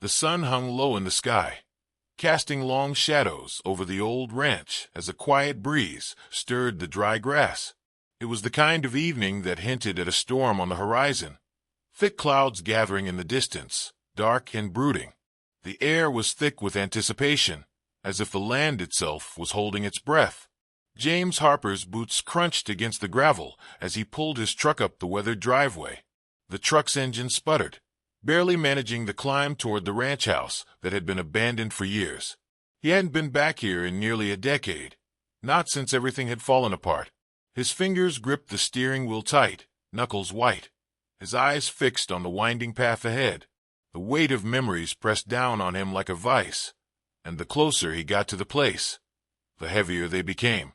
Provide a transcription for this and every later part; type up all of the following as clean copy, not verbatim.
The sun hung low in the sky, casting long shadows over the old ranch as a quiet breeze stirred the dry grass. It was the kind of evening that hinted at a storm on the horizon, thick clouds gathering in the distance, dark and brooding. The air was thick with anticipation, as if the land itself was holding its breath. James Harper's boots crunched against the gravel as he pulled his truck up the weathered driveway. The truck's engine sputtered, barely managing the climb toward the ranch house that had been abandoned for years. He hadn't been back here in nearly a decade, not since everything had fallen apart. His fingers gripped the steering wheel tight, knuckles white, his eyes fixed on the winding path ahead. The weight of memories pressed down on him like a vice, and the closer he got to the place, the heavier they became.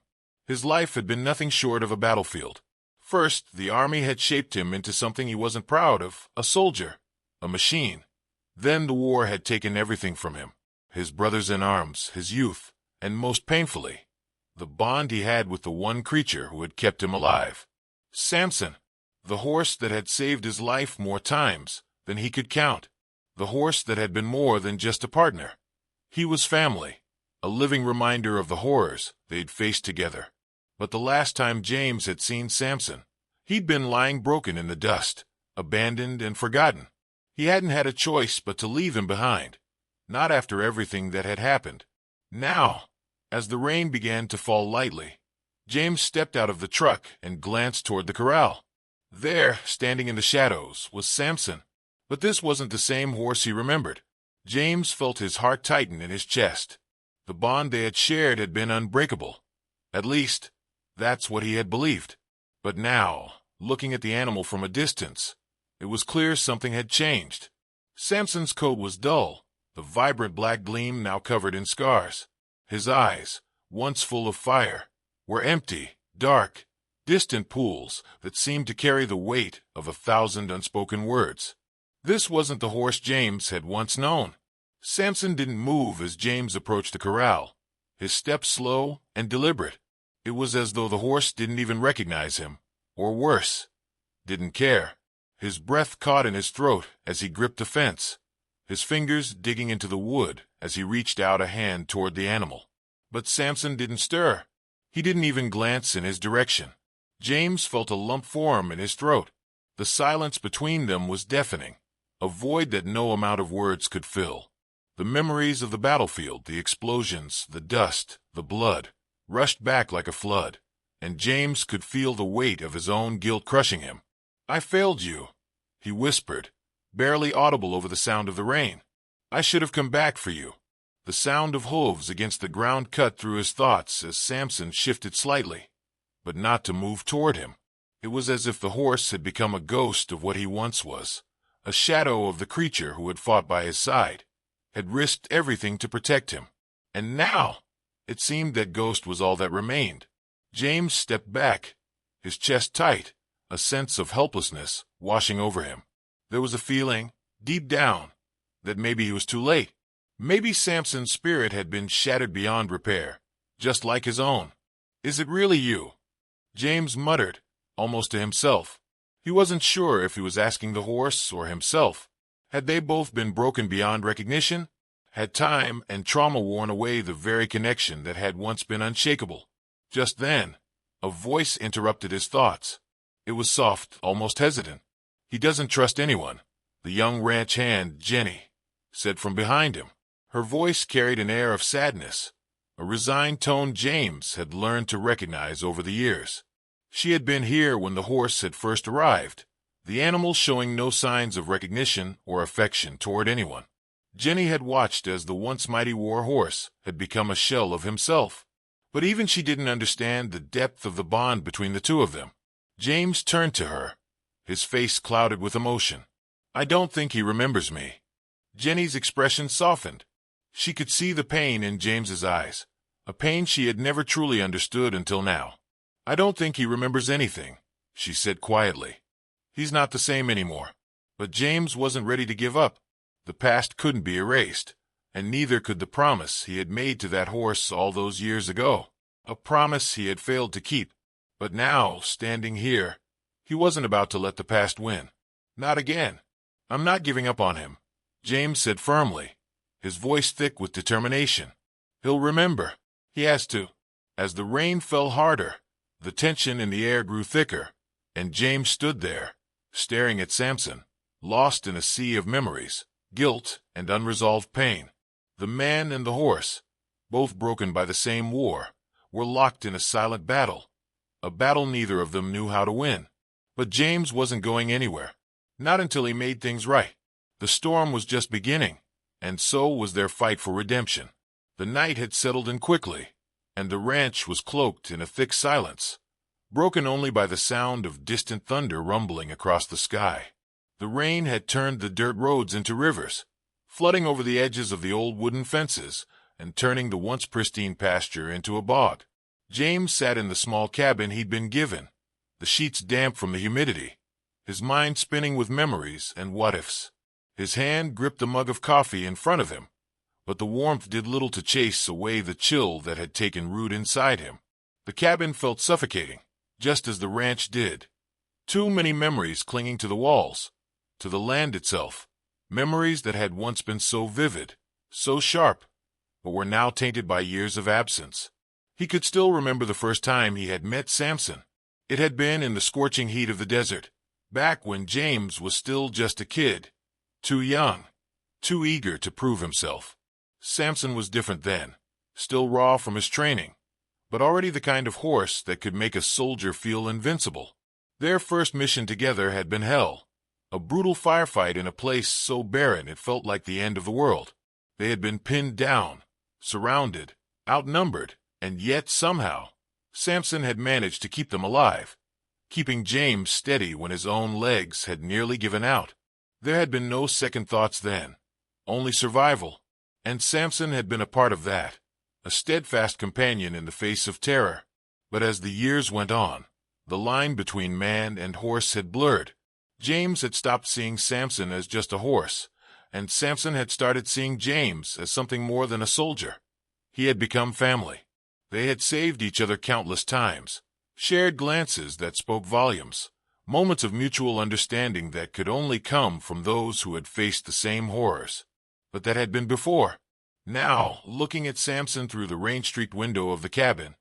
His life had been nothing short of a battlefield. First, the army had shaped him into something he wasn't proud of, a soldier, a machine. Then the war had taken everything from him, his brothers in arms, his youth, and most painfully, the bond he had with the one creature who had kept him alive. Samson, the horse that had saved his life more times than he could count, the horse that had been more than just a partner. He was family, a living reminder of the horrors they'd faced together. But the last time James had seen Samson, he'd been lying broken in the dust, abandoned and forgotten. He hadn't had a choice but to leave him behind, not after everything that had happened. Now, as the rain began to fall lightly, James stepped out of the truck and glanced toward the corral. There, standing in the shadows, was Samson. But this wasn't the same horse he remembered. James felt his heart tighten in his chest. The bond they had shared had been unbreakable. At least, that's what he had believed. But now, looking at the animal from a distance, it was clear something had changed. Samson's coat was dull, the vibrant black gleam now covered in scars. His eyes, once full of fire, were empty, dark, distant pools that seemed to carry the weight of 1,000 unspoken words. This wasn't the horse James had once known. Samson didn't move as James approached the corral, his steps slow and deliberate. It was as though the horse didn't even recognize him, or worse, didn't care. His breath caught in his throat as he gripped the fence, his fingers digging into the wood as he reached out a hand toward the animal. But Samson didn't stir. He didn't even glance in his direction. James felt a lump form in his throat. The silence between them was deafening, a void that no amount of words could fill. The memories of the battlefield, the explosions, the dust, the blood, rushed back like a flood, and James could feel the weight of his own guilt crushing him. "I failed you," he whispered, barely audible over the sound of the rain. "I should have come back for you." The sound of hooves against the ground cut through his thoughts as Samson shifted slightly, but not to move toward him. It was as if the horse had become a ghost of what he once was, a shadow of the creature who had fought by his side, had risked everything to protect him. And now, it seemed that ghost was all that remained. James stepped back, his chest tight, a sense of helplessness washing over him. There was a feeling, deep down, that maybe he was too late. Maybe Samson's spirit had been shattered beyond repair, just like his own. "Is it really you?" James muttered, almost to himself. He wasn't sure if he was asking the horse or himself. Had they both been broken beyond recognition? Had time and trauma worn away the very connection that had once been unshakable? Just then, a voice interrupted his thoughts. It was soft, almost hesitant. "He doesn't trust anyone," the young ranch hand, Jenny, said from behind him. Her voice carried an air of sadness, a resigned tone James had learned to recognize over the years. She had been here when the horse had first arrived, the animal showing no signs of recognition or affection toward anyone. Jenny had watched as the once mighty war horse had become a shell of himself. But even she didn't understand the depth of the bond between the two of them. James turned to her, his face clouded with emotion. "I don't think he remembers me." Jenny's expression softened. She could see the pain in James's eyes, a pain she had never truly understood until now. "I don't think he remembers anything," she said quietly. "He's not the same anymore." But James wasn't ready to give up. The past couldn't be erased, and neither could the promise he had made to that horse all those years ago, a promise he had failed to keep. But now, standing here, he wasn't about to let the past win. Not again. "I'm not giving up on him," James said firmly, his voice thick with determination. "He'll remember. He has to." As the rain fell harder, the tension in the air grew thicker, and James stood there, staring at Samson, lost in a sea of memories, guilt, and unresolved pain. The man and the horse, both broken by the same war, were locked in a silent battle, a battle neither of them knew how to win. But James wasn't going anywhere, not until he made things right. The storm was just beginning, and so was their fight for redemption. The night had settled in quickly, and the ranch was cloaked in a thick silence, broken only by the sound of distant thunder rumbling across the sky. The rain had turned the dirt roads into rivers, flooding over the edges of the old wooden fences and turning the once pristine pasture into a bog. James sat in the small cabin he'd been given, the sheets damp from the humidity, his mind spinning with memories and what-ifs. His hand gripped the mug of coffee in front of him, but the warmth did little to chase away the chill that had taken root inside him. The cabin felt suffocating, just as the ranch did. Too many memories clinging to the walls, to the land itself, memories that had once been so vivid, so sharp, but were now tainted by years of absence. He could still remember the first time he had met Samson. It had been in the scorching heat of the desert, back when James was still just a kid, too young, too eager to prove himself. Samson was different then, still raw from his training, but already the kind of horse that could make a soldier feel invincible. Their first mission together had been hell, a brutal firefight in a place so barren it felt like the end of the world. They had been pinned down, surrounded, outnumbered, and yet somehow, Samson had managed to keep them alive, keeping James steady when his own legs had nearly given out. There had been no second thoughts then, only survival, and Samson had been a part of that, a steadfast companion in the face of terror. But as the years went on, the line between man and horse had blurred. James had stopped seeing Samson as just a horse, and Samson had started seeing James as something more than a soldier. He had become family. They had saved each other countless times, shared glances that spoke volumes, moments of mutual understanding that could only come from those who had faced the same horrors, but that had been before. Now, looking at Samson through the rain-streaked window of the cabin,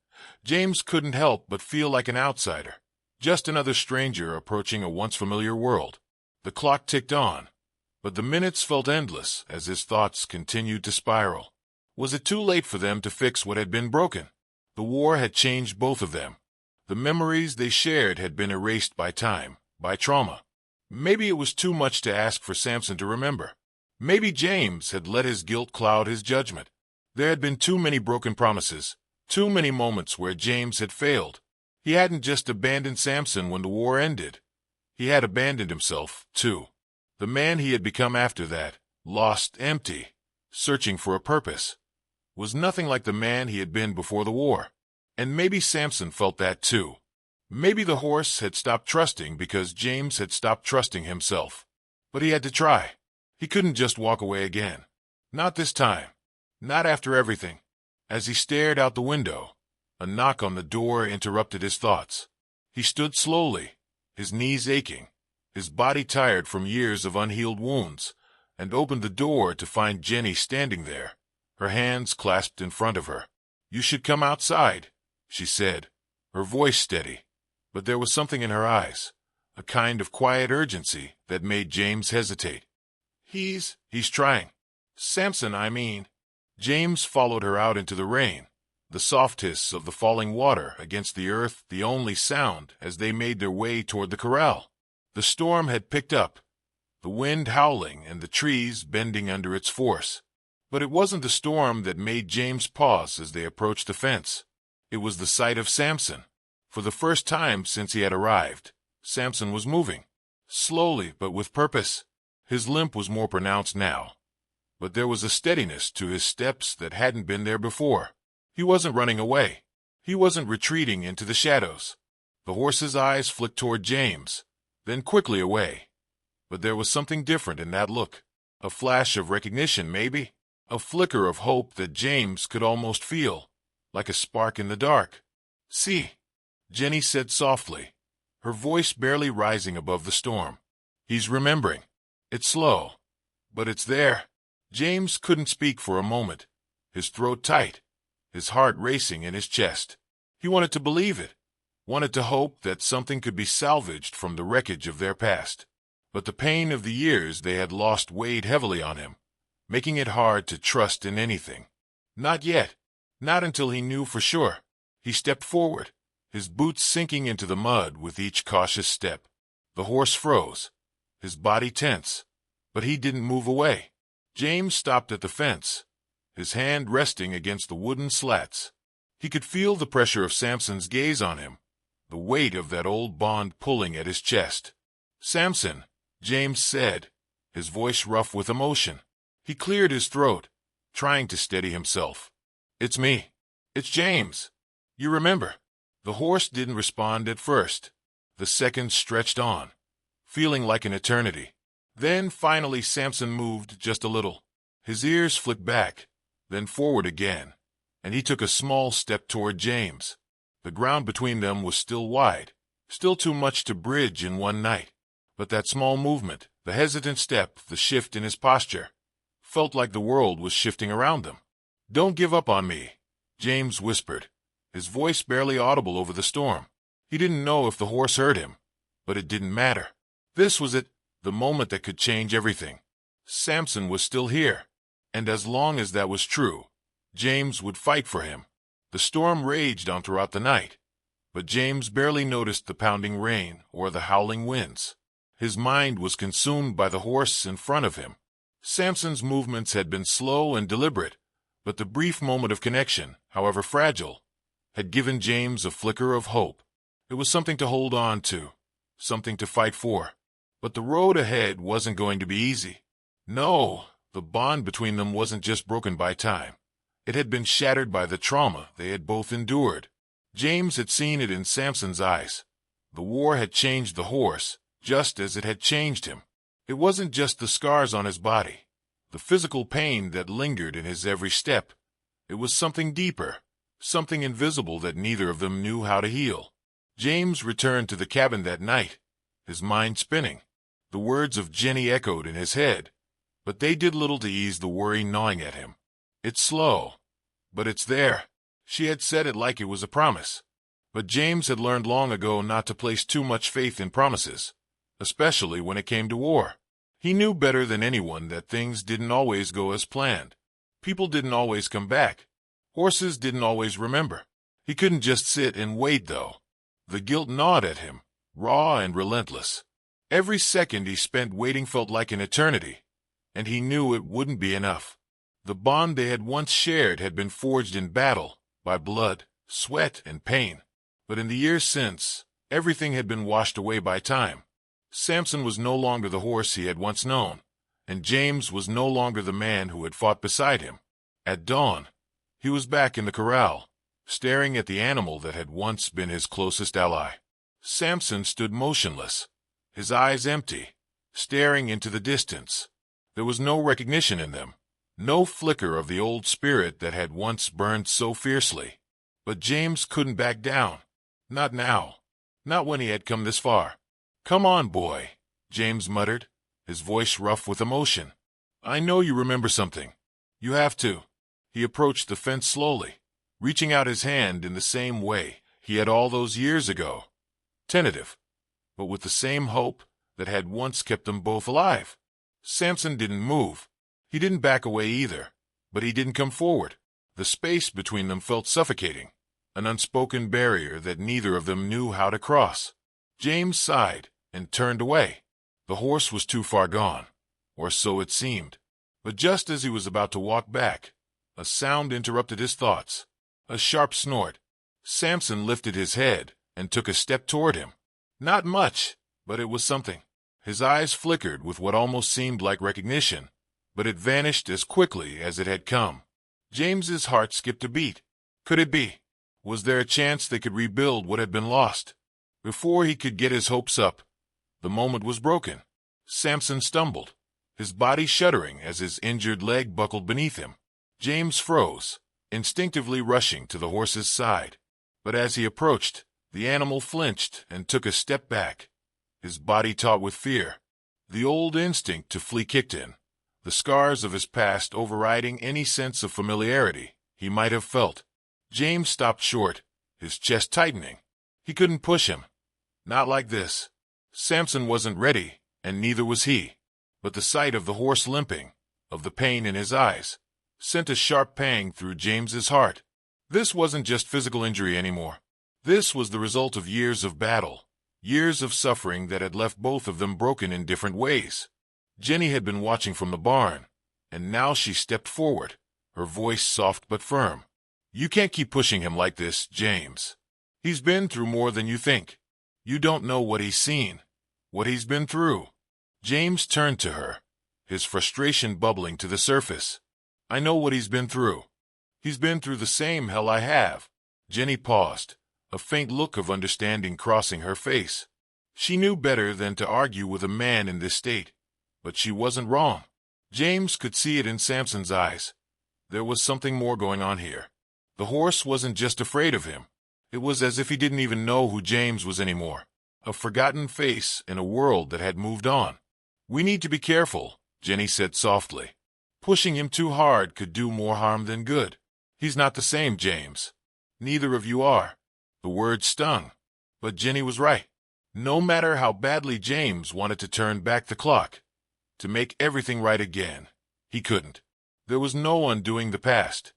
James couldn't help but feel like an outsider, just another stranger approaching a once familiar world. The clock ticked on, but the minutes felt endless as his thoughts continued to spiral. Was it too late for them to fix what had been broken? The war had changed both of them. The memories they shared had been erased by time, by trauma. Maybe it was too much to ask for Samson to remember. Maybe James had let his guilt cloud his judgment. There had been too many broken promises, too many moments where James had failed. He hadn't just abandoned Samson when the war ended. He had abandoned himself, too. The man he had become after that, lost, empty, searching for a purpose, was nothing like the man he had been before the war. And maybe Samson felt that too. Maybe the horse had stopped trusting because James had stopped trusting himself. But he had to try. He couldn't just walk away again. Not this time. Not after everything. As he stared out the window, a knock on the door interrupted his thoughts. He stood slowly, his knees aching, his body tired from years of unhealed wounds, and opened the door to find Jenny standing there, her hands clasped in front of her. "You should come outside," she said, her voice steady, but there was something in her eyes, a kind of quiet urgency that made James hesitate. He's trying. Samson, I mean." James followed her out into the rain, the soft hiss of the falling water against the earth the only sound as they made their way toward the corral. The storm had picked up, the wind howling and the trees bending under its force. But it wasn't the storm that made James pause as they approached the fence. It was the sight of Samson. For the first time since he had arrived, Samson was moving, slowly but with purpose. His limp was more pronounced now, but there was a steadiness to his steps that hadn't been there before. He wasn't running away. He wasn't retreating into the shadows. The horse's eyes flicked toward James, then quickly away. But there was something different in that look. A flash of recognition, maybe. A flicker of hope that James could almost feel, like a spark in the dark. "See," Jenny said softly, her voice barely rising above the storm. "He's remembering." It's slow, But it's there. James couldn't speak for a moment, his throat tight, his heart racing in his chest. He wanted to believe it, wanted to hope that something could be salvaged from the wreckage of their past. But the pain of the years they had lost weighed heavily on him, making it hard to trust in anything. Not yet. Not until he knew for sure. He stepped forward, his boots sinking into the mud with each cautious step. The horse froze, his body tense, but he didn't move away. James stopped at the fence, his hand resting against the wooden slats. He could feel the pressure of Samson's gaze on him, the weight of that old bond pulling at his chest. "Samson," James said, his voice rough with emotion. He cleared his throat, trying to steady himself. "It's me. It's James. You remember?" The horse didn't respond at first. The seconds stretched on, feeling like an eternity. Then finally Samson moved just a little. His ears flicked back, then forward again, and he took a small step toward James. The ground between them was still wide, still too much to bridge in one night. But that small movement, the hesitant step, the shift in his posture, felt like the world was shifting around them. "Don't give up on me," James whispered, his voice barely audible over the storm. He didn't know if the horse heard him, but it didn't matter. This was it, the moment that could change everything. Samson was still here, and as long as that was true, James would fight for him. The storm raged on throughout the night, but James barely noticed the pounding rain or the howling winds. His mind was consumed by the horse in front of him. Samson's movements had been slow and deliberate, but the brief moment of connection, however fragile, had given James a flicker of hope. It was something to hold on to, something to fight for. But the road ahead wasn't going to be easy. No, the bond between them wasn't just broken by time. It had been shattered by the trauma they had both endured. James had seen it in Samson's eyes. The war had changed the horse, just as it had changed him. It wasn't just the scars on his body, the physical pain that lingered in his every step. It was something deeper, something invisible that neither of them knew how to heal. James returned to the cabin that night, his mind spinning. The words of Jenny echoed in his head, but they did little to ease the worry gnawing at him. "It's slow, but it's there." She had said it like it was a promise. But James had learned long ago not to place too much faith in promises, especially when it came to war. He knew better than anyone that things didn't always go as planned. People didn't always come back. Horses didn't always remember. He couldn't just sit and wait, though. The guilt gnawed at him, raw and relentless. Every second he spent waiting felt like an eternity, and he knew it wouldn't be enough. The bond they had once shared had been forged in battle, by blood, sweat, and pain. But in the years since, everything had been washed away by time. Samson was no longer the horse he had once known, and James was no longer the man who had fought beside him. At dawn, he was back in the corral, staring at the animal that had once been his closest ally. Samson stood motionless, his eyes empty, staring into the distance. There was no recognition in them, no flicker of the old spirit that had once burned so fiercely. But James couldn't back down. Not now. Not when he had come this far. "Come on, boy," James muttered, his voice rough with emotion. "I know you remember something. You have to." He approached the fence slowly, reaching out his hand in the same way he had all those years ago. Tentative, but with the same hope that had once kept them both alive. Samson didn't move. He didn't back away either, but he didn't come forward. The space between them felt suffocating, an unspoken barrier that neither of them knew how to cross. James sighed and turned away. The horse was too far gone, or so it seemed. But just as he was about to walk back, a sound interrupted his thoughts. A sharp snort. Samson lifted his head and took a step toward him. Not much, but it was something. His eyes flickered with what almost seemed like recognition, but it vanished as quickly as it had come. James's heart skipped a beat. Could it be? Was there a chance they could rebuild what had been lost? Before he could get his hopes up, the moment was broken. Samson stumbled, his body shuddering as his injured leg buckled beneath him. James froze, instinctively rushing to the horse's side. But as he approached, the animal flinched and took a step back, his body taut with fear. The old instinct to flee kicked in, the scars of his past overriding any sense of familiarity he might have felt. James stopped short, his chest tightening. He couldn't push him. Not like this. Samson wasn't ready, and neither was he. But the sight of the horse limping, of the pain in his eyes, sent a sharp pang through James's heart. This wasn't just physical injury anymore. This was the result of years of battle, years of suffering that had left both of them broken in different ways. Jenny had been watching from the barn, and now she stepped forward, her voice soft but firm. "You can't keep pushing him like this, James. He's been through more than you think. You don't know what he's seen, what he's been through." James turned to her, his frustration bubbling to the surface. "I know what he's been through. He's been through the same hell I have." Jenny paused, a faint look of understanding crossing her face. She knew better than to argue with a man in this state, but she wasn't wrong. James could see it in Samson's eyes. There was something more going on here. The horse wasn't just afraid of him. It was as if he didn't even know who James was anymore, a forgotten face in a world that had moved on. "We need to be careful," Jenny said softly. "Pushing him too hard could do more harm than good. He's not the same, James. Neither of you are." The word stung, but Jenny was right. No matter how badly James wanted to turn back the clock, to make everything right again, he couldn't. There was no undoing the past.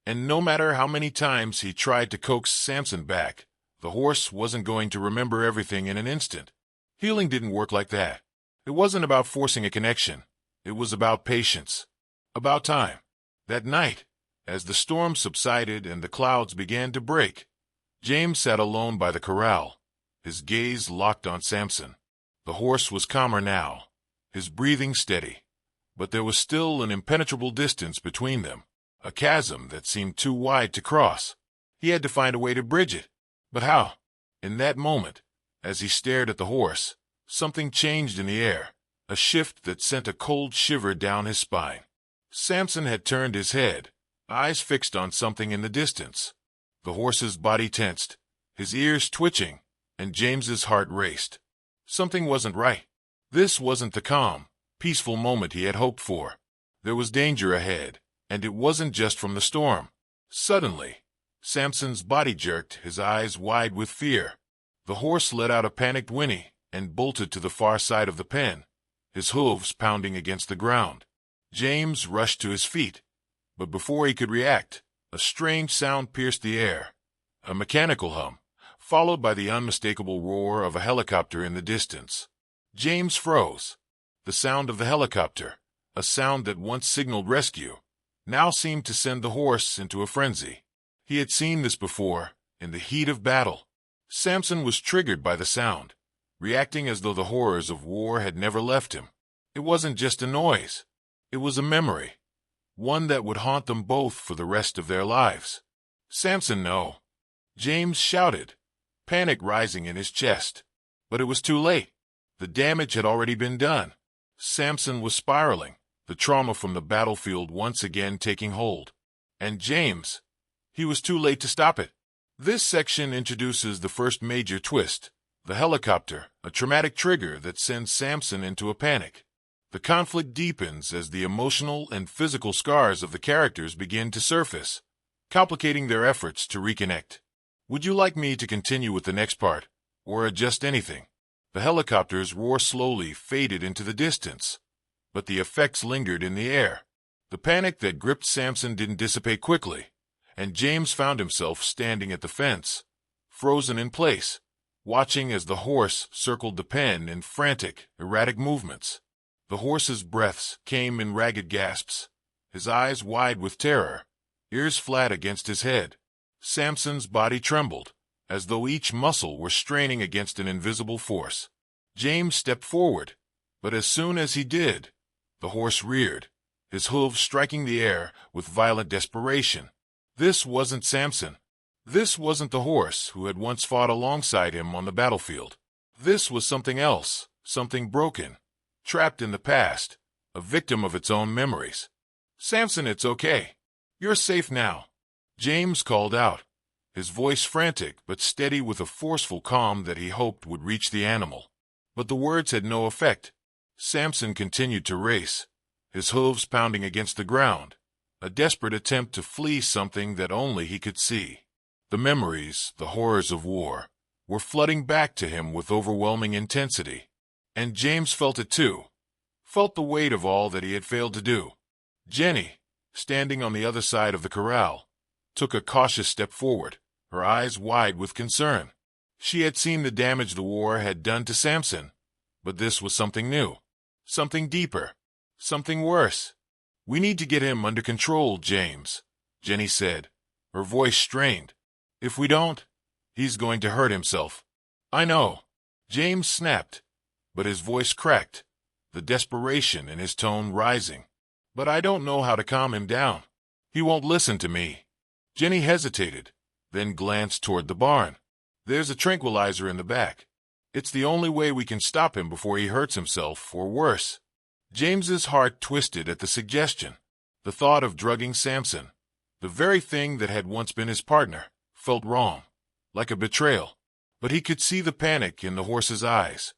And no matter how many times he tried to coax Samson back, the horse wasn't going to remember everything in an instant. Healing didn't work like that. It wasn't about forcing a connection. It was about patience. About time. That night, as the storm subsided and the clouds began to break, James sat alone by the corral, his gaze locked on Samson. The horse was calmer now, his breathing steady, but there was still an impenetrable distance between them, a chasm that seemed too wide to cross. He had to find a way to bridge it. But how? In that moment, as he stared at the horse, something changed in the air, a shift that sent a cold shiver down his spine. Samson had turned his head, eyes fixed on something in the distance. The horse's body tensed, his ears twitching, and James's heart raced. Something wasn't right. This wasn't the calm, peaceful moment he had hoped for. There was danger ahead, and it wasn't just from the storm. Suddenly, Samson's body jerked, his eyes wide with fear. The horse let out a panicked whinny and bolted to the far side of the pen, his hooves pounding against the ground. James rushed to his feet, but before he could react, a strange sound pierced the air, a mechanical hum, followed by the unmistakable roar of a helicopter in the distance. James froze. The sound of the helicopter, a sound that once signaled rescue, now seemed to send the horse into a frenzy. He had seen this before, in the heat of battle. Samson was triggered by the sound, reacting as though the horrors of war had never left him. It wasn't just a noise. It was a memory, one that would haunt them both for the rest of their lives. "Samson, no!" James shouted, panic rising in his chest. But it was too late. The damage had already been done. Samson was spiraling, the trauma from the battlefield once again taking hold. And James, he was too late to stop it. This section introduces the first major twist, the helicopter, a traumatic trigger that sends Samson into a panic. The conflict deepens as the emotional and physical scars of the characters begin to surface, complicating their efforts to reconnect. Would you like me to continue with the next part, or adjust anything? The helicopter's roar slowly faded into the distance, but the effects lingered in the air. The panic that gripped Samson didn't dissipate quickly, and James found himself standing at the fence, frozen in place, watching as the horse circled the pen in frantic, erratic movements. The horse's breaths came in ragged gasps, his eyes wide with terror, ears flat against his head. Samson's body trembled, as though each muscle were straining against an invisible force. James stepped forward, but as soon as he did, the horse reared, his hooves striking the air with violent desperation. This wasn't Samson. This wasn't the horse who had once fought alongside him on the battlefield. This was something else, something broken, trapped in the past, a victim of its own memories. "Samson, it's okay. You're safe now," James called out, his voice frantic but steady with a forceful calm that he hoped would reach the animal. But the words had no effect. Samson continued to race, his hooves pounding against the ground, a desperate attempt to flee something that only he could see. The memories, the horrors of war, were flooding back to him with overwhelming intensity. And James felt it too, felt the weight of all that he had failed to do. Jenny, standing on the other side of the corral, took a cautious step forward, her eyes wide with concern. She had seen the damage the war had done to Samson, but this was something new, something deeper, something worse. "We need to get him under control, James," Jenny said, her voice strained. "If we don't, he's going to hurt himself." "I know," James snapped, but his voice cracked, the desperation in his tone rising. "But I don't know how to calm him down. He won't listen to me." Jenny hesitated, then glanced toward the barn. "There's a tranquilizer in the back. It's the only way we can stop him before he hurts himself, or worse." James's heart twisted at the suggestion. The thought of drugging Samson, the very thing that had once been his partner, felt wrong, like a betrayal. But he could see the panic in the horse's eyes,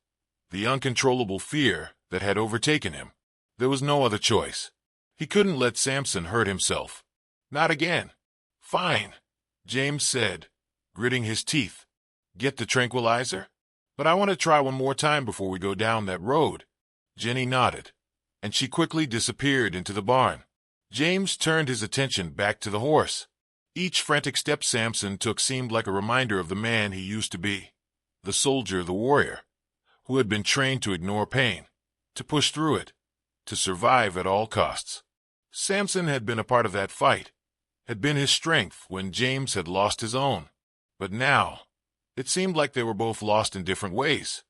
the uncontrollable fear that had overtaken him. There was no other choice. He couldn't let Samson hurt himself. Not again. "Fine," James said, gritting his teeth. "Get the tranquilizer? But I want to try one more time before we go down that road." Jenny nodded, and she quickly disappeared into the barn. James turned his attention back to the horse. Each frantic step Samson took seemed like a reminder of the man he used to be, the soldier, the warrior, who had been trained to ignore pain, to push through it, to survive at all costs. Samson had been a part of that fight, had been his strength when James had lost his own. But now, it seemed like they were both lost in different ways.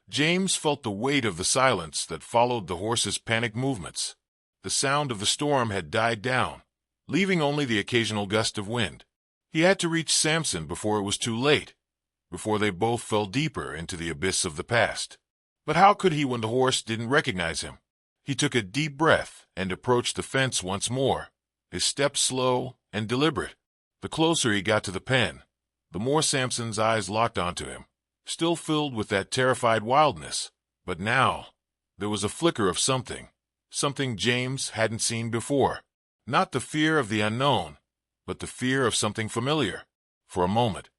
James felt the weight of the silence that followed the horse's panic movements. The sound of the storm had died down, leaving only the occasional gust of wind. He had to reach Samson before it was too late, before they both fell deeper into the abyss of the past. But how could he when the horse didn't recognize him? He took a deep breath and approached the fence once more, his steps slow and deliberate. The closer he got to the pen, the more Samson's eyes locked onto him, still filled with that terrified wildness. But now, there was a flicker of something James hadn't seen before. Not the fear of the unknown, but the fear of something familiar. For a moment,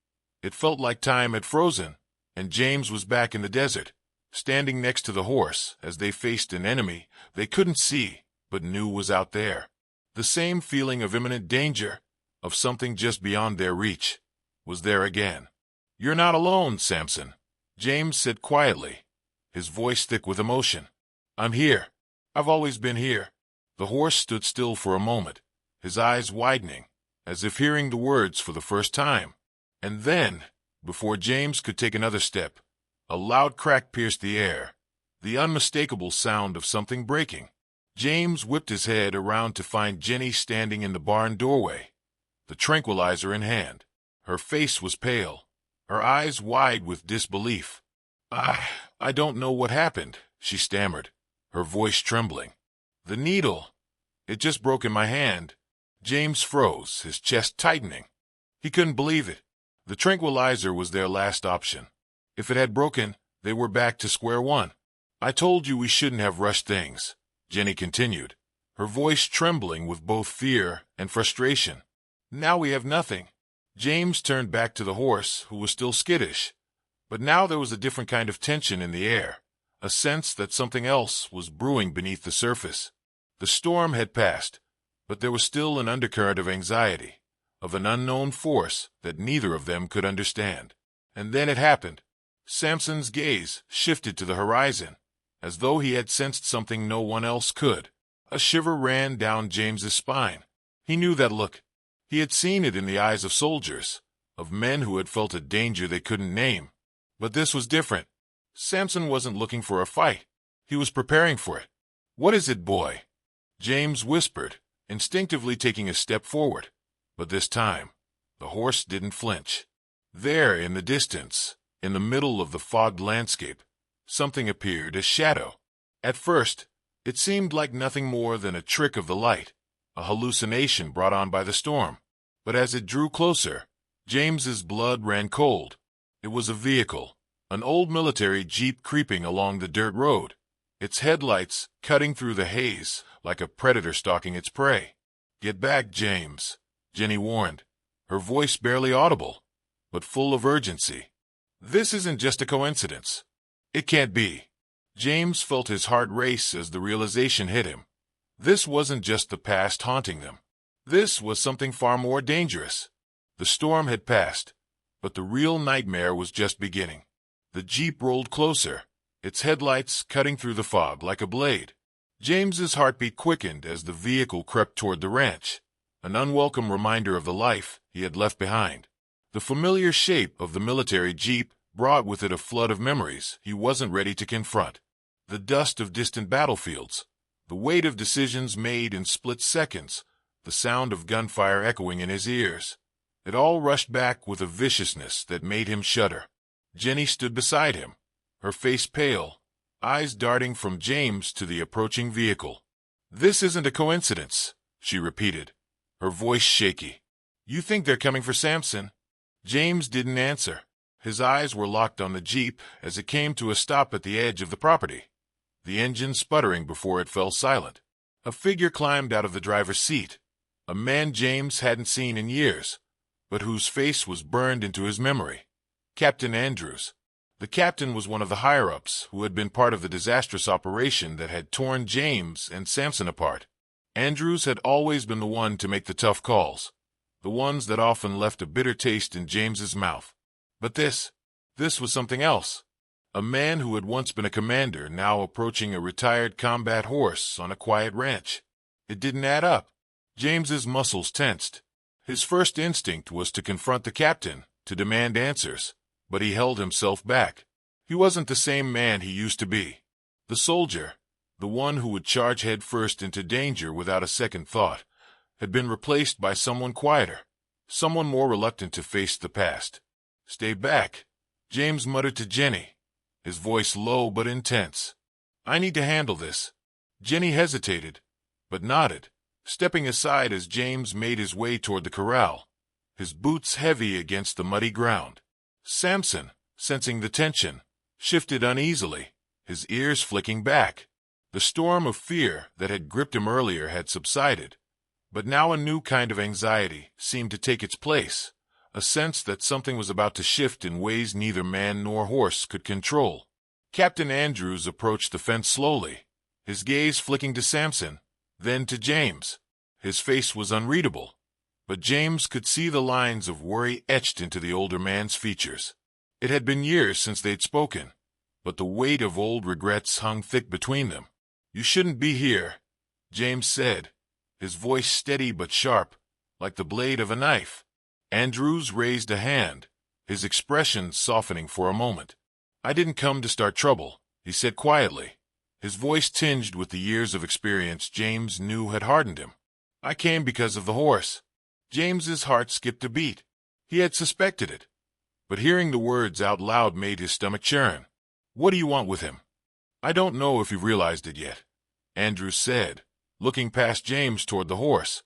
it felt like time had frozen, and James was back in the desert, standing next to the horse as they faced an enemy they couldn't see but knew was out there. The same feeling of imminent danger, of something just beyond their reach, was there again. "You're not alone, Samson," James said quietly, his voice thick with emotion. "I'm here. I've always been here." The horse stood still for a moment, his eyes widening, as if hearing the words for the first time. And then, before James could take another step, a loud crack pierced the air, the unmistakable sound of something breaking. James whipped his head around to find Jenny standing in the barn doorway, the tranquilizer in hand. Her face was pale, her eyes wide with disbelief. I don't know what happened," she stammered, her voice trembling. "The needle, it just broke in my hand." James froze, his chest tightening. He couldn't believe it. The tranquilizer was their last option. If it had broken, they were back to square one. "I told you we shouldn't have rushed things," Jenny continued, her voice trembling with both fear and frustration. "Now we have nothing." James turned back to the horse, who was still skittish. But now there was a different kind of tension in the air, a sense that something else was brewing beneath the surface. The storm had passed, but there was still an undercurrent of anxiety, of an unknown force that neither of them could understand. And then it happened. Samson's gaze shifted to the horizon, as though he had sensed something no one else could. A shiver ran down James's spine. He knew that look. He had seen it in the eyes of soldiers, of men who had felt a danger they couldn't name. But this was different. Samson wasn't looking for a fight. He was preparing for it. "What is it, boy?" James whispered, instinctively taking a step forward. But this time, the horse didn't flinch. There, in the distance, in the middle of the fogged landscape, something appeared, a shadow. At first, it seemed like nothing more than a trick of the light, a hallucination brought on by the storm. But as it drew closer, James's blood ran cold. It was a vehicle, an old military jeep creeping along the dirt road. its headlights cutting through the haze like a predator stalking its prey. "Get back, James," Jenny warned, her voice barely audible, but full of urgency. "This isn't just a coincidence. It can't be." James felt his heart race as the realization hit him. This wasn't just the past haunting them. This was something far more dangerous. The storm had passed, but the real nightmare was just beginning. The Jeep rolled closer, its headlights cutting through the fog like a blade. James's heartbeat quickened as the vehicle crept toward the ranch, an unwelcome reminder of the life he had left behind. The familiar shape of the military Jeep brought with it a flood of memories he wasn't ready to confront. The dust of distant battlefields, the weight of decisions made in split seconds, the sound of gunfire echoing in his ears. It all rushed back with a viciousness that made him shudder. Jenny stood beside him, her face pale, eyes darting from James to the approaching vehicle. "This isn't a coincidence," she repeated, her voice shaky. "You think they're coming for Samson?" James didn't answer. His eyes were locked on the Jeep as it came to a stop at the edge of the property, the engine sputtering before it fell silent. A figure climbed out of the driver's seat, a man James hadn't seen in years, but whose face was burned into his memory. Captain Andrews. The captain was one of the higher-ups who had been part of the disastrous operation that had torn James and Samson apart. Andrews had always been the one to make the tough calls, the ones that often left a bitter taste in James's mouth. But this was something else. A man who had once been a commander now approaching a retired combat horse on a quiet ranch. It didn't add up. James's muscles tensed. His first instinct was to confront the captain, to demand answers, but he held himself back. He wasn't the same man he used to be. The soldier, the one who would charge headfirst into danger without a second thought, had been replaced by someone quieter, someone more reluctant to face the past. "Stay back," James muttered to Jenny, his voice low but intense. "I need to handle this." Jenny hesitated, but nodded, stepping aside as James made his way toward the corral, his boots heavy against the muddy ground. Samson, sensing the tension, shifted uneasily, his ears flicking back. The storm of fear that had gripped him earlier had subsided, but now a new kind of anxiety seemed to take its place, a sense that something was about to shift in ways neither man nor horse could control. Captain Andrews approached the fence slowly, his gaze flicking to Samson, then to James. His face was unreadable, but James could see the lines of worry etched into the older man's features. It had been years since they'd spoken, but the weight of old regrets hung thick between them. "You shouldn't be here," James said, his voice steady but sharp, like the blade of a knife. Andrews raised a hand, his expression softening for a moment. "I didn't come to start trouble," he said quietly, his voice tinged with the years of experience James knew had hardened him. "I came because of the horse." James's heart skipped a beat. He had suspected it, but hearing the words out loud made his stomach churn. "What do you want with him?" "I don't know if you've realized it yet," Andrews said, looking past James toward the horse.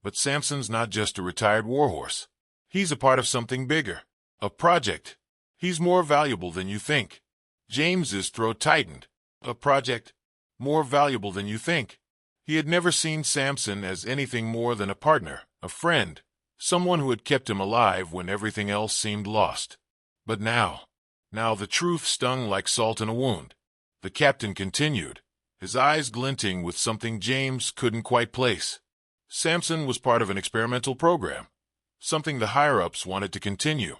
"But Samson's not just a retired warhorse. He's a part of something bigger, a project. He's more valuable than you think." James's throat tightened. "A project? More valuable than you think?" He had never seen Samson as anything more than a partner, a friend, someone who had kept him alive when everything else seemed lost. But now the truth stung like salt in a wound. The captain continued, his eyes glinting with something James couldn't quite place. "Samson was part of an experimental program, something the higher-ups wanted to continue.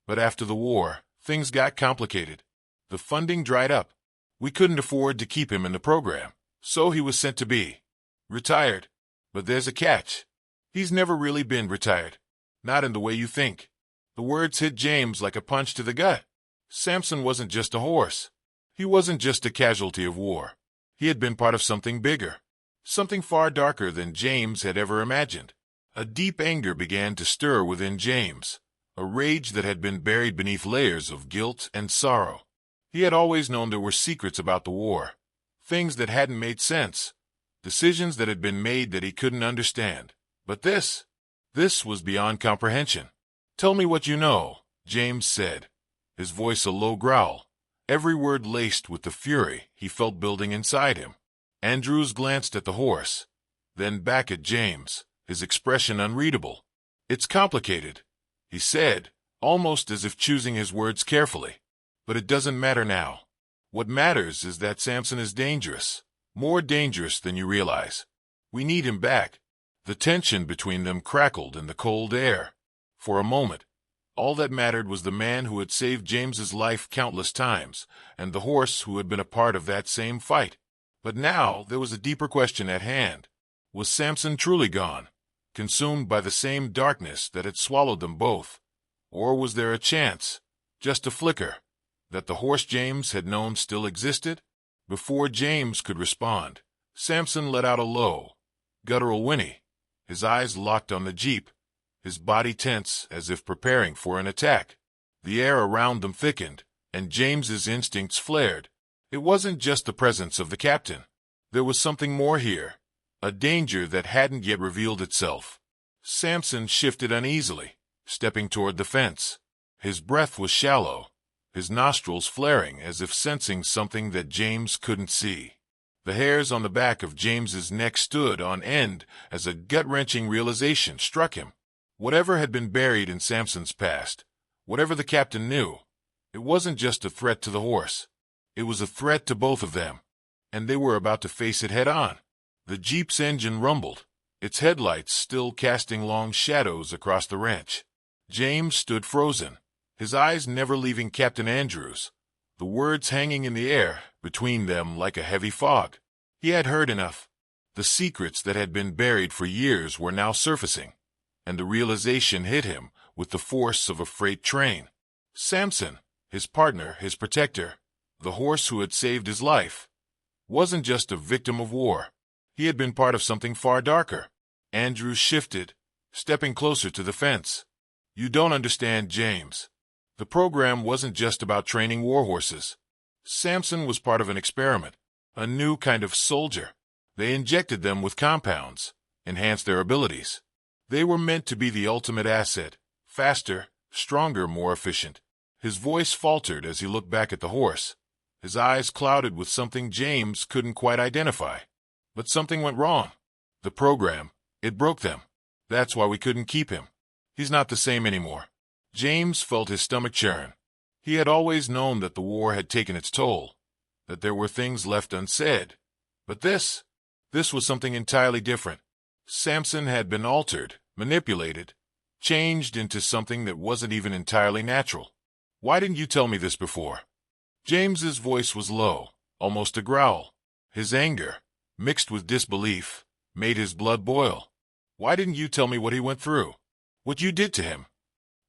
But after the war, things got complicated. The funding dried up. We couldn't afford to keep him in the program, so he was sent to be retired. But there's a catch. He's never really been retired. Not in the way you think." The words hit James like a punch to the gut. Samson wasn't just a horse. He wasn't just a casualty of war. He had been part of something bigger, something far darker than James had ever imagined. A deep anger began to stir within James, a rage that had been buried beneath layers of guilt and sorrow. He had always known there were secrets about the war, things that hadn't made sense, decisions that had been made that he couldn't understand. But this was beyond comprehension. "Tell me what you know," James said, his voice a low growl, every word laced with the fury he felt building inside him. Andrews glanced at the horse, then back at James, his expression unreadable. "It's complicated," he said, almost as if choosing his words carefully. "But it doesn't matter now. What matters is that Samson is dangerous, more dangerous than you realize. We need him back." The tension between them crackled in the cold air. For a moment, all that mattered was the man who had saved James's life countless times, and the horse who had been a part of that same fight. But now there was a deeper question at hand. Was Samson truly gone, consumed by the same darkness that had swallowed them both? Or was there a chance, just a flicker, that the horse James had known still existed? Before James could respond, Samson let out a low, guttural whinny. His eyes locked on the jeep, his body tense as if preparing for an attack. The air around them thickened, and James's instincts flared. It wasn't just the presence of the captain. There was something more here, a danger that hadn't yet revealed itself. Samson shifted uneasily, stepping toward the fence. His breath was shallow, his nostrils flaring as if sensing something that James couldn't see. The hairs on the back of James's neck stood on end as a gut-wrenching realization struck him. Whatever had been buried in Samson's past, whatever the captain knew, it wasn't just a threat to the horse. It was a threat to both of them, and they were about to face it head-on. The jeep's engine rumbled, its headlights still casting long shadows across the ranch. James stood frozen, his eyes never leaving Captain Andrews, the words hanging in the air between them like a heavy fog. He had heard enough. The secrets that had been buried for years were now surfacing, and the realization hit him with the force of a freight train. Samson, his partner, his protector, the horse who had saved his life, wasn't just a victim of war. He had been part of something far darker. Andrews shifted, stepping closer to the fence. "You don't understand, James. The program wasn't just about training war horses. Samson was part of an experiment, a new kind of soldier. They injected them with compounds, enhanced their abilities. They were meant to be the ultimate asset, faster, stronger, more efficient." His voice faltered as he looked back at the horse, his eyes clouded with something James couldn't quite identify. But something went wrong. The program, it broke them. That's why we couldn't keep him. He's not the same anymore. James felt his stomach churn. He had always known that the war had taken its toll, that there were things left unsaid. But this was something entirely different. Samson had been altered, manipulated, changed into something that wasn't even entirely natural. "Why didn't you tell me this before?" James's voice was low, almost a growl. His anger, mixed with disbelief, made his blood boil. "Why didn't you tell me what he went through? What you did to him?"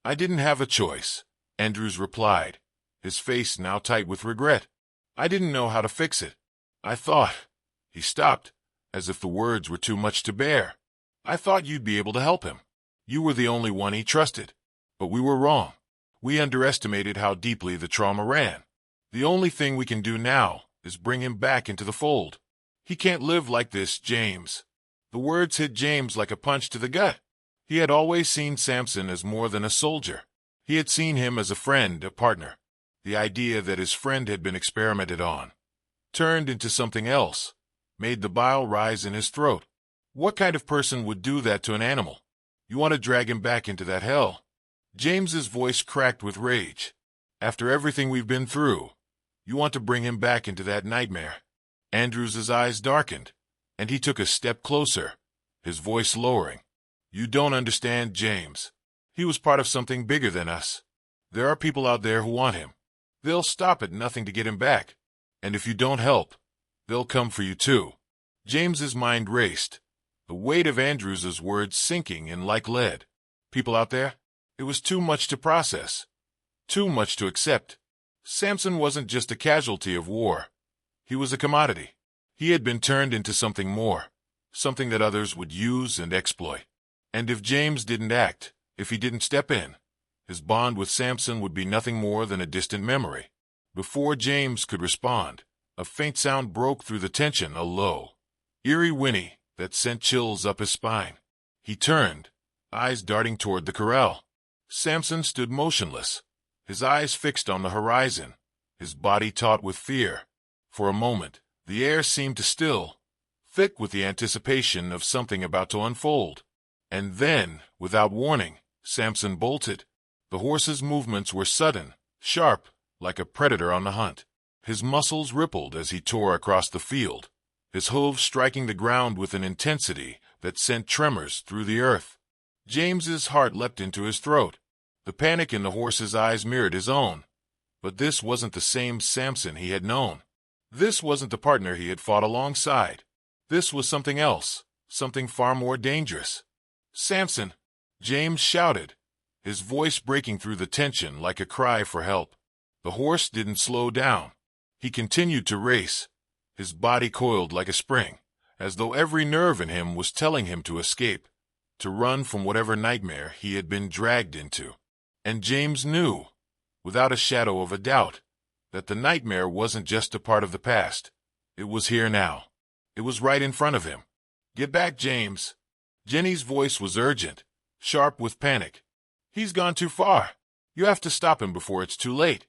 "I didn't have a choice," Andrews replied, his face now tight with regret. "I didn't know how to fix it. I thought—" He stopped, as if the words were too much to bear. "I thought you'd be able to help him. You were the only one he trusted. But we were wrong. We underestimated how deeply the trauma ran. The only thing we can do now is bring him back into the fold. He can't live like this, James." The words hit James like a punch to the gut. He had always seen Samson as more than a soldier. He had seen him as a friend, a partner. The idea that his friend had been experimented on, turned into something else, made the bile rise in his throat. What kind of person would do that to an animal? You want to drag him back into that hell? James's voice cracked with rage. "After everything we've been through, you want to bring him back into that nightmare?" Andrews's eyes darkened, and he took a step closer, his voice lowering. "You don't understand, James. He was part of something bigger than us. There are people out there who want him. They'll stop at nothing to get him back. And if you don't help, they'll come for you too." James's mind raced, the weight of Andrews's words sinking in like lead. People out there? It was too much to process, too much to accept. Samson wasn't just a casualty of war. He was a commodity. He had been turned into something more, something that others would use and exploit. And if James didn't act, if he didn't step in, his bond with Samson would be nothing more than a distant memory. Before James could respond, a faint sound broke through the tension, a low, eerie whinny that sent chills up his spine. He turned, eyes darting toward the corral. Samson stood motionless, his eyes fixed on the horizon, his body taut with fear. For a moment, the air seemed to still, thick with the anticipation of something about to unfold. And then, without warning, Samson bolted. The horse's movements were sudden, sharp, like a predator on the hunt. His muscles rippled as he tore across the field, his hooves striking the ground with an intensity that sent tremors through the earth. James's heart leapt into his throat. The panic in the horse's eyes mirrored his own. But this wasn't the same Samson he had known. This wasn't the partner he had fought alongside. This was something else, something far more dangerous. "Samson!" James shouted, his voice breaking through the tension like a cry for help. The horse didn't slow down. He continued to race, his body coiled like a spring, as though every nerve in him was telling him to escape, to run from whatever nightmare he had been dragged into. And James knew, without a shadow of a doubt, that the nightmare wasn't just a part of the past. It was here now. It was right in front of him. "Get back, James." Jenny's voice was urgent, sharp with panic. "He's gone too far. You have to stop him before it's too late."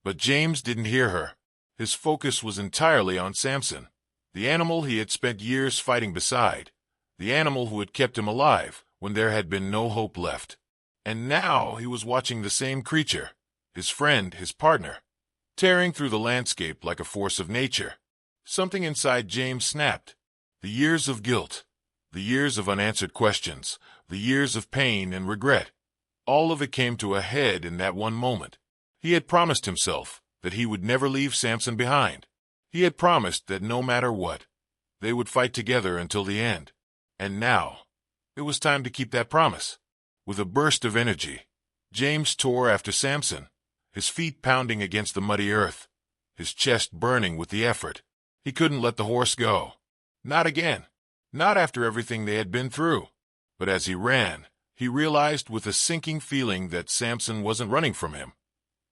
But James didn't hear her. His focus was entirely on Samson, the animal he had spent years fighting beside, the animal who had kept him alive when there had been no hope left. And now he was watching the same creature, his friend, his partner, tearing through the landscape like a force of nature. Something inside James snapped. The years of guilt, the years of unanswered questions, the years of pain and regret, all of it came to a head in that one moment. He had promised himself that he would never leave Samson behind. He had promised that no matter what, they would fight together until the end. And now, it was time to keep that promise. With a burst of energy, James tore after Samson, his feet pounding against the muddy earth, his chest burning with the effort. He couldn't let the horse go. Not again. Not after everything they had been through. But as he ran, he realized with a sinking feeling that Samson wasn't running from him.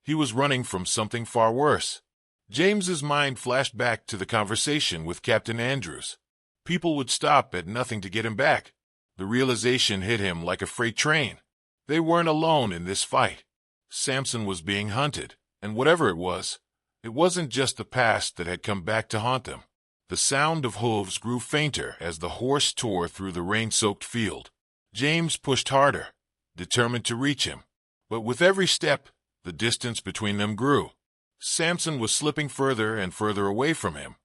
He was running from something far worse. James's mind flashed back to the conversation with Captain Andrews. People would stop at nothing to get him back. The realization hit him like a freight train. They weren't alone in this fight. Samson was being hunted, and whatever it wasn't just the past that had come back to haunt them. The sound of hooves grew fainter as the horse tore through the rain-soaked field. James pushed harder, determined to reach him. But with every step, the distance between them grew. Samson was slipping further and further away from him,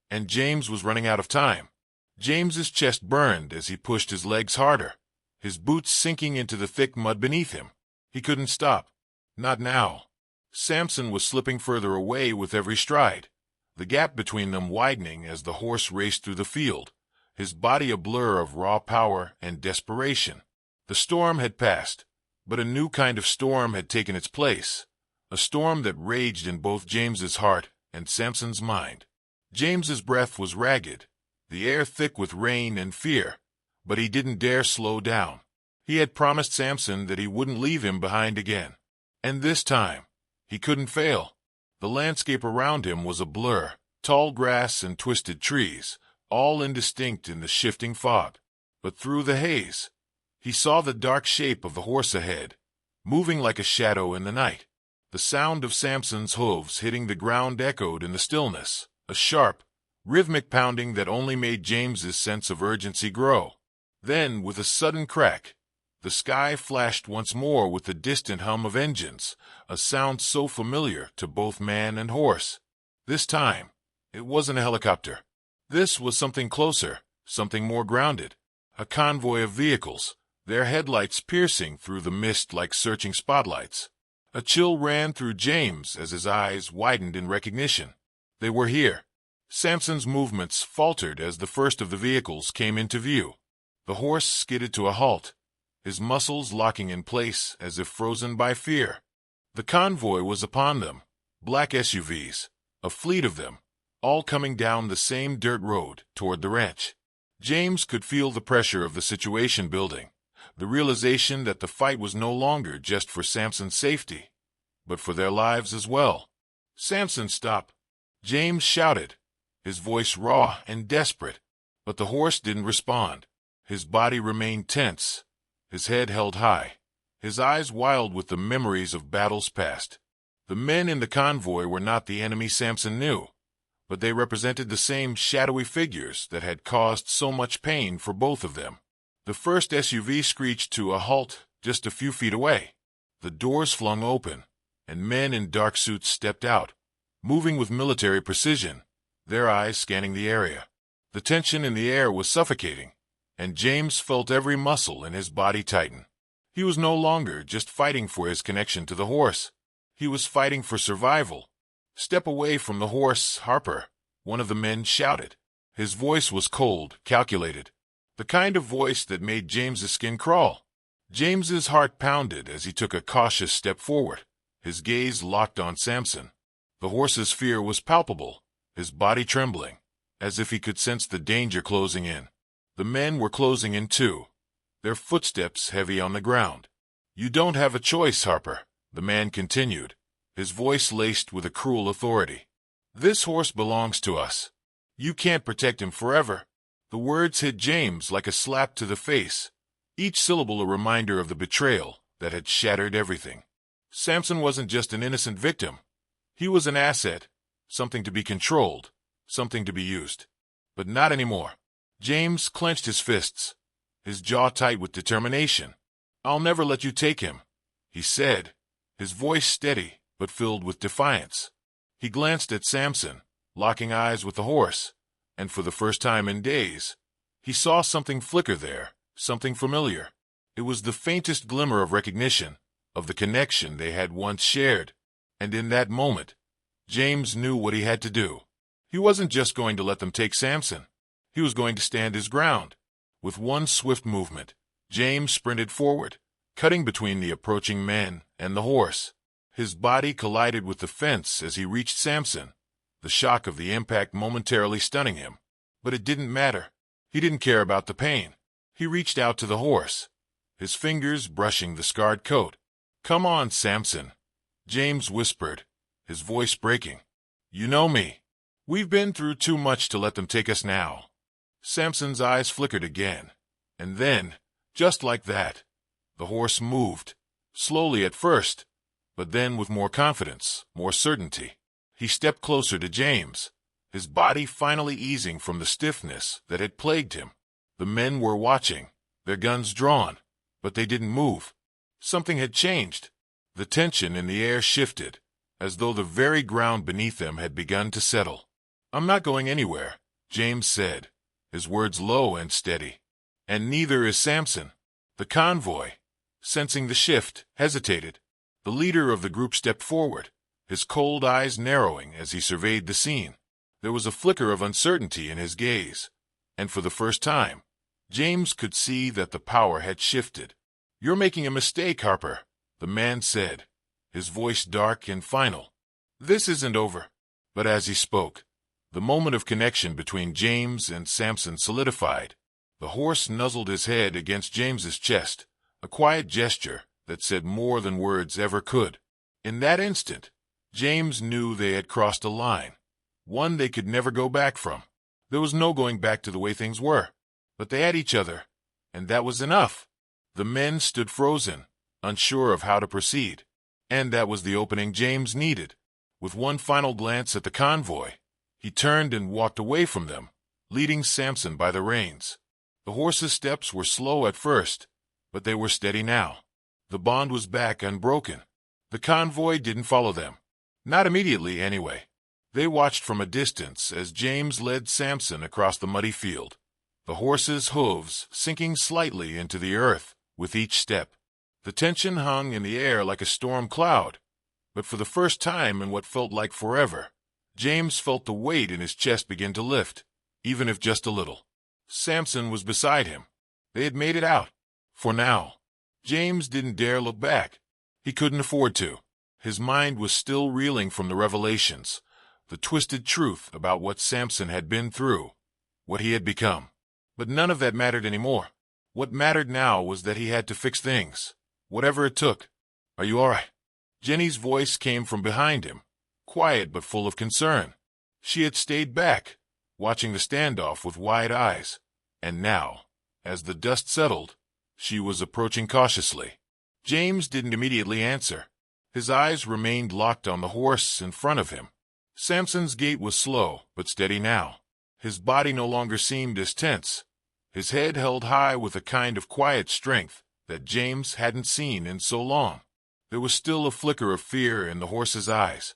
and James was running out of time. James's chest burned as he pushed his legs harder, his boots sinking into the thick mud beneath him. He couldn't stop. Not now. Samson was slipping further away with every stride, the gap between them widening as the horse raced through the field, his body a blur of raw power and desperation. The storm had passed, but a new kind of storm had taken its place, a storm that raged in both James's heart and Samson's mind. James's breath was ragged, the air thick with rain and fear, but he didn't dare slow down. He had promised Samson that he wouldn't leave him behind again. And this time, he couldn't fail. The landscape around him was a blur, tall grass and twisted trees, all indistinct in the shifting fog. But through the haze, he saw the dark shape of the horse ahead, moving like a shadow in the night. The sound of Samson's hooves hitting the ground echoed in the stillness, a sharp, rhythmic pounding that only made James's sense of urgency grow. Then, with a sudden crack, the sky flashed once more with the distant hum of engines, a sound so familiar to both man and horse. This time, it wasn't a helicopter. This was something closer, something more grounded. A convoy of vehicles, their headlights piercing through the mist like searching spotlights. A chill ran through James as his eyes widened in recognition. They were here. Samson's movements faltered as the first of the vehicles came into view. The horse skidded to a halt, his muscles locking in place as if frozen by fear. The convoy was upon them, black SUVs, a fleet of them, all coming down the same dirt road toward the ranch. James could feel the pressure of the situation building, the realization that the fight was no longer just for Samson's safety, but for their lives as well. "Samson, stop!" James shouted, his voice raw and desperate. But the horse didn't respond. His body remained tense, his head held high, his eyes wild with the memories of battles past. The men in the convoy were not the enemy Samson knew, but they represented the same shadowy figures that had caused so much pain for both of them. The first SUV screeched to a halt just a few feet away. The doors flung open, and men in dark suits stepped out, moving with military precision, their eyes scanning the area. The tension in the air was suffocating, and James felt every muscle in his body tighten. He was no longer just fighting for his connection to the horse. He was fighting for survival. "Step away from the horse, Harper," one of the men shouted. His voice was cold, calculated, the kind of voice that made James's skin crawl. James's heart pounded as he took a cautious step forward, his gaze locked on Samson. The horse's fear was palpable, his body trembling, as if he could sense the danger closing in. The men were closing in too, their footsteps heavy on the ground. "You don't have a choice, Harper," the man continued, his voice laced with a cruel authority. "This horse belongs to us. You can't protect him forever." The words hit James like a slap to the face, each syllable a reminder of the betrayal that had shattered everything. Samson wasn't just an innocent victim. He was an asset, something to be controlled, something to be used. But not anymore. James clenched his fists, his jaw tight with determination. "I'll never let you take him," he said, his voice steady but filled with defiance. He glanced at Samson, locking eyes with the horse, and for the first time in days, he saw something flicker there, something familiar. It was the faintest glimmer of recognition, of the connection they had once shared, and in that moment, James knew what he had to do. He wasn't just going to let them take Samson. He was going to stand his ground. With one swift movement, James sprinted forward, cutting between the approaching men and the horse. His body collided with the fence as he reached Samson, the shock of the impact momentarily stunning him. But it didn't matter. He didn't care about the pain. He reached out to the horse, his fingers brushing the scarred coat. "Come on, Samson," James whispered, his voice breaking. "You know me. We've been through too much to let them take us now." Samson's eyes flickered again, and then, just like that, the horse moved, slowly at first, but then with more confidence, more certainty. He stepped closer to James, his body finally easing from the stiffness that had plagued him. The men were watching, their guns drawn, but they didn't move. Something had changed. The tension in the air shifted, as though the very ground beneath them had begun to settle. "I'm not going anywhere," James said, his words low and steady. "And neither is Samson." The convoy, sensing the shift, hesitated. The leader of the group stepped forward, his cold eyes narrowing as he surveyed the scene. There was a flicker of uncertainty in his gaze, and for the first time, James could see that the power had shifted. "You're making a mistake, Harper," the man said, his voice dark and final. "This isn't over." But as he spoke, the moment of connection between James and Samson solidified. The horse nuzzled his head against James's chest, a quiet gesture that said more than words ever could. In that instant, James knew they had crossed a line, one they could never go back from. There was no going back to the way things were, but they had each other, and that was enough. The men stood frozen, unsure of how to proceed, and that was the opening James needed. With one final glance at the convoy, he turned and walked away from them, leading Samson by the reins. The horse's steps were slow at first, but they were steady now. The bond was back unbroken. The convoy didn't follow them. Not immediately, anyway. They watched from a distance as James led Samson across the muddy field, the horse's hooves sinking slightly into the earth with each step. The tension hung in the air like a storm cloud, but for the first time in what felt like forever, James felt the weight in his chest begin to lift, even if just a little. Samson was beside him. They had made it out. For now. James didn't dare look back. He couldn't afford to. His mind was still reeling from the revelations, the twisted truth about what Samson had been through, what he had become. But none of that mattered anymore. What mattered now was that he had to fix things, whatever it took. "Are you all right?" Jenny's voice came from behind him, quiet but full of concern. She had stayed back, watching the standoff with wide eyes, and now, as the dust settled, she was approaching cautiously. James didn't immediately answer. His eyes remained locked on the horse in front of him. Samson's gait was slow, but steady now. His body no longer seemed as tense. His head held high with a kind of quiet strength that James hadn't seen in so long. There was still a flicker of fear in the horse's eyes,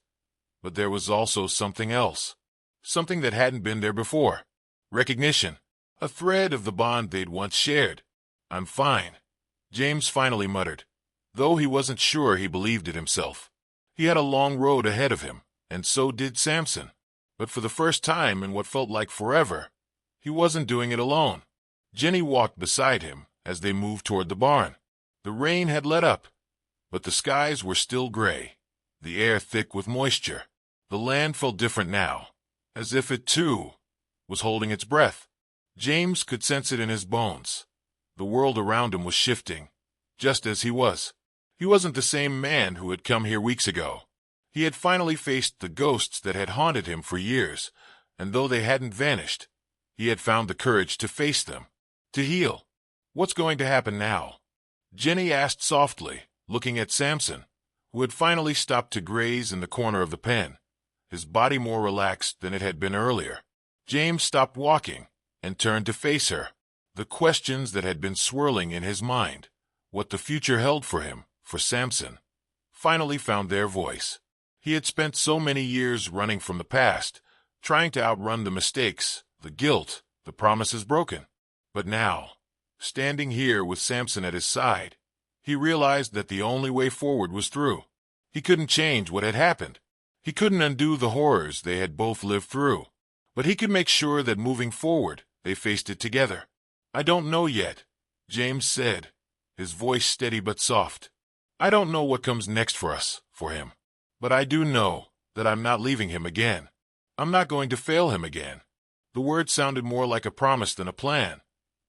but there was also something else. Something that hadn't been there before. Recognition. A thread of the bond they'd once shared. "I'm fine," James finally muttered, though he wasn't sure he believed it himself. He had a long road ahead of him, and so did Samson. But for the first time in what felt like forever, he wasn't doing it alone. Jenny walked beside him as they moved toward the barn. The rain had let up, but the skies were still gray, the air thick with moisture. The land felt different now, as if it, too, was holding its breath. James could sense it in his bones. The world around him was shifting, just as he was. He wasn't the same man who had come here weeks ago. He had finally faced the ghosts that had haunted him for years, and though they hadn't vanished, he had found the courage to face them, to heal. "What's going to happen now?" Jenny asked softly, looking at Samson, who had finally stopped to graze in the corner of the pen, his body more relaxed than it had been earlier. James stopped walking and turned to face her. The questions that had been swirling in his mind, what the future held for him, for Samson, finally found their voice. He had spent so many years running from the past, trying to outrun the mistakes, the guilt, the promises broken. But now, standing here with Samson at his side, he realized that the only way forward was through. He couldn't change what had happened. He couldn't undo the horrors they had both lived through. But he could make sure that moving forward, they faced it together. "I don't know yet," James said, his voice steady but soft. "I don't know what comes next for us, for him. But I do know that I'm not leaving him again. I'm not going to fail him again." The words sounded more like a promise than a plan,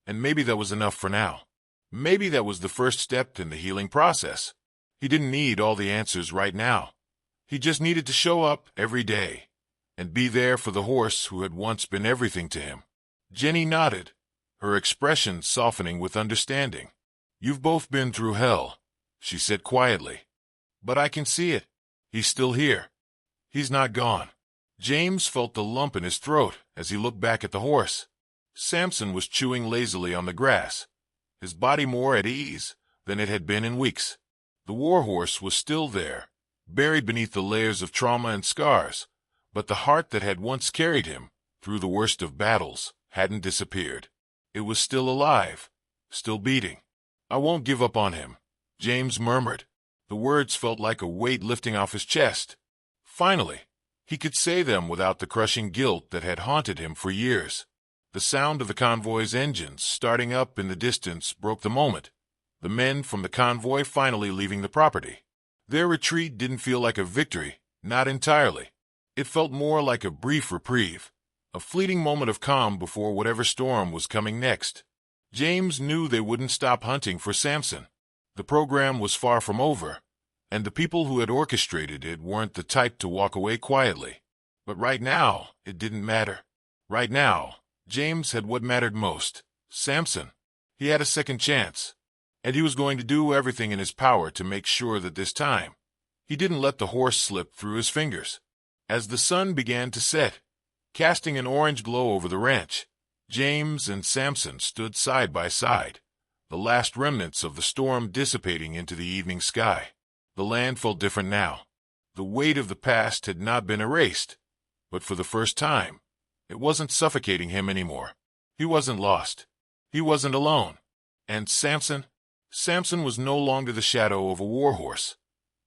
and maybe that was enough for now. Maybe that was the first step in the healing process. He didn't need all the answers right now. He just needed to show up every day and be there for the horse who had once been everything to him. Jenny nodded, her expression softening with understanding. "You've both been through hell," she said quietly. "But I can see it. He's still here. He's not gone." James felt the lump in his throat as he looked back at the horse. Samson was chewing lazily on the grass, his body more at ease than it had been in weeks. The war horse was still there, buried beneath the layers of trauma and scars, but the heart that had once carried him through the worst of battles hadn't disappeared. It was still alive, still beating. "I won't give up on him," James murmured. The words felt like a weight lifting off his chest. Finally, he could say them without the crushing guilt that had haunted him for years. The sound of the convoy's engines starting up in the distance broke the moment, the men from the convoy finally leaving the property. Their retreat didn't feel like a victory, not entirely. It felt more like a brief reprieve, a fleeting moment of calm before whatever storm was coming next. James knew they wouldn't stop hunting for Samson. The program was far from over, and the people who had orchestrated it weren't the type to walk away quietly. But right now, it didn't matter. Right now, James had what mattered most, Samson. He had a second chance, and he was going to do everything in his power to make sure that this time, he didn't let the horse slip through his fingers. As the sun began to set, casting an orange glow over the ranch, James and Samson stood side by side, the last remnants of the storm dissipating into the evening sky. The land felt different now. The weight of the past had not been erased, but for the first time, it wasn't suffocating him anymore. He wasn't lost. He wasn't alone. And Samson was no longer the shadow of a war horse,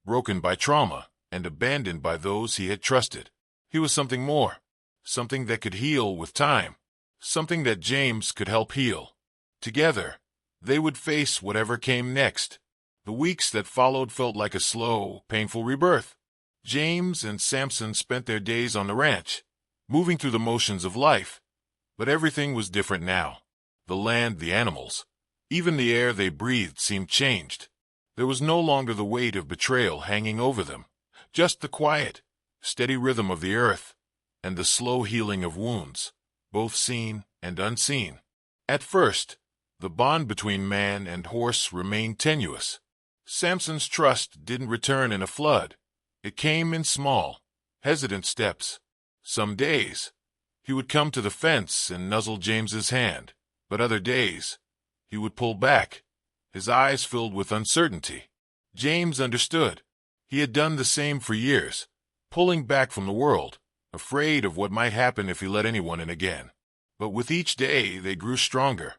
broken by trauma and abandoned by those he had trusted. He was something more, something that could heal with time, something that James could help heal. Together, they would face whatever came next. The weeks that followed felt like a slow, painful rebirth. James and Samson spent their days on the ranch, moving through the motions of life. But everything was different now. The land, the animals, even the air they breathed seemed changed. There was no longer the weight of betrayal hanging over them, just the quiet, steady rhythm of the earth, and the slow healing of wounds, both seen and unseen. At first, the bond between man and horse remained tenuous. Samson's trust didn't return in a flood. It came in small, hesitant steps. Some days, he would come to the fence and nuzzle James's hand, but other days, he would pull back, his eyes filled with uncertainty. James understood. He had done the same for years, pulling back from the world, afraid of what might happen if he let anyone in again. But with each day, they grew stronger.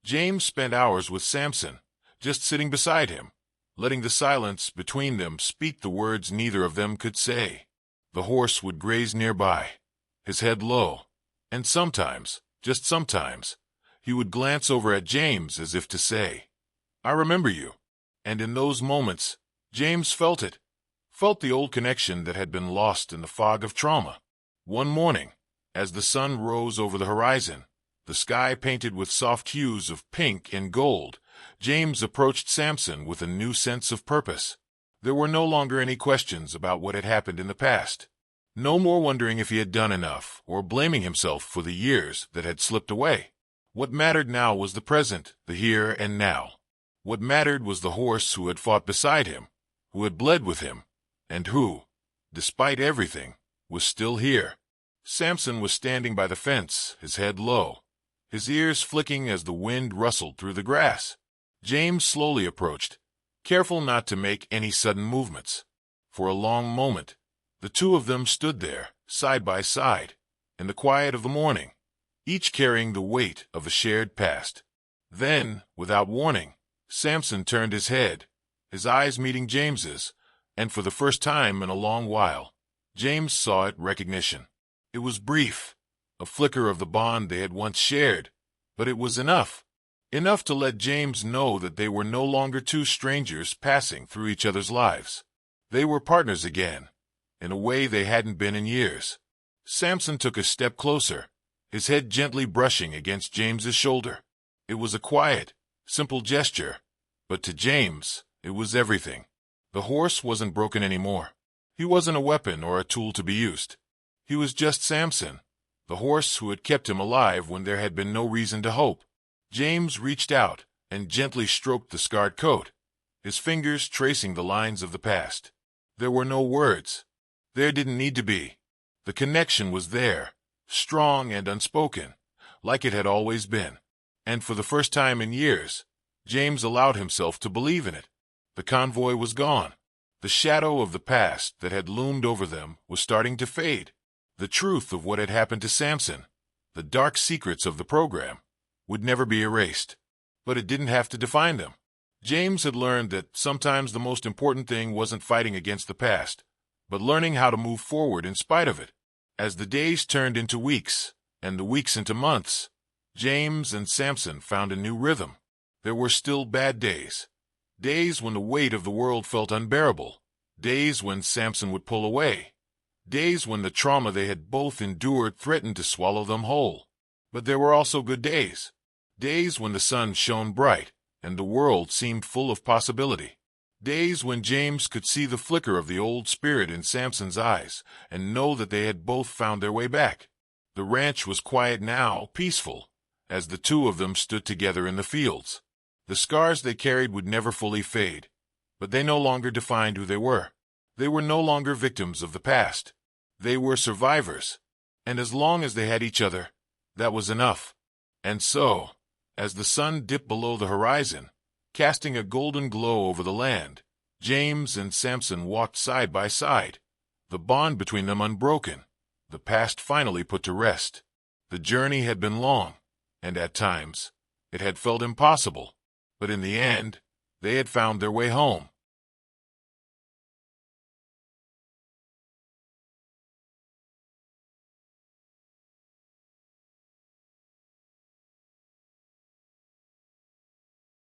James spent hours with Samson, just sitting beside him, letting the silence between them speak the words neither of them could say. The horse would graze nearby, his head low, and sometimes, just sometimes, he would glance over at James as if to say, "I remember you." And in those moments, James felt it, felt the old connection that had been lost in the fog of trauma. One morning, as the sun rose over the horizon, the sky painted with soft hues of pink and gold, James approached Samson with a new sense of purpose. There were no longer any questions about what had happened in the past. No more wondering if he had done enough or blaming himself for the years that had slipped away. What mattered now was the present, the here and now. What mattered was the horse who had fought beside him, who had bled with him, and who, despite everything, was still here. Samson was standing by the fence, his head low, his ears flicking as the wind rustled through the grass. James slowly approached, careful not to make any sudden movements. For a long moment, the two of them stood there, side by side, in the quiet of the morning, each carrying the weight of a shared past. Then, without warning, Samson turned his head, his eyes meeting James's, and for the first time in a long while, James saw it recognition. It was brief, a flicker of the bond they had once shared, but it was enough. Enough to let James know that they were no longer two strangers passing through each other's lives. They were partners again, in a way they hadn't been in years. Samson took a step closer, his head gently brushing against James's shoulder. It was a quiet, simple gesture, but to James, it was everything. The horse wasn't broken anymore. He wasn't a weapon or a tool to be used. He was just Samson, the horse who had kept him alive when there had been no reason to hope. James reached out and gently stroked the scarred coat, his fingers tracing the lines of the past. There were no words. There didn't need to be. The connection was there, strong and unspoken, like it had always been. And for the first time in years, James allowed himself to believe in it. The convoy was gone. The shadow of the past that had loomed over them was starting to fade. The truth of what had happened to Samson, the dark secrets of the program, would never be erased. But it didn't have to define them. James had learned that sometimes the most important thing wasn't fighting against the past, but learning how to move forward in spite of it. As the days turned into weeks, and the weeks into months, James and Samson found a new rhythm. There were still bad days. Days when the weight of the world felt unbearable. Days when Samson would pull away. Days when the trauma they had both endured threatened to swallow them whole. But there were also good days. Days when the sun shone bright, and the world seemed full of possibility. Days when James could see the flicker of the old spirit in Samson's eyes, and know that they had both found their way back. The ranch was quiet now, peaceful, as the two of them stood together in the fields. The scars they carried would never fully fade, but they no longer defined who they were. They were no longer victims of the past. They were survivors, and as long as they had each other, that was enough. And so, as the sun dipped below the horizon, casting a golden glow over the land, James and Samson walked side by side, the bond between them unbroken, the past finally put to rest. The journey had been long, and at times, it had felt impossible, but in the end, they had found their way home.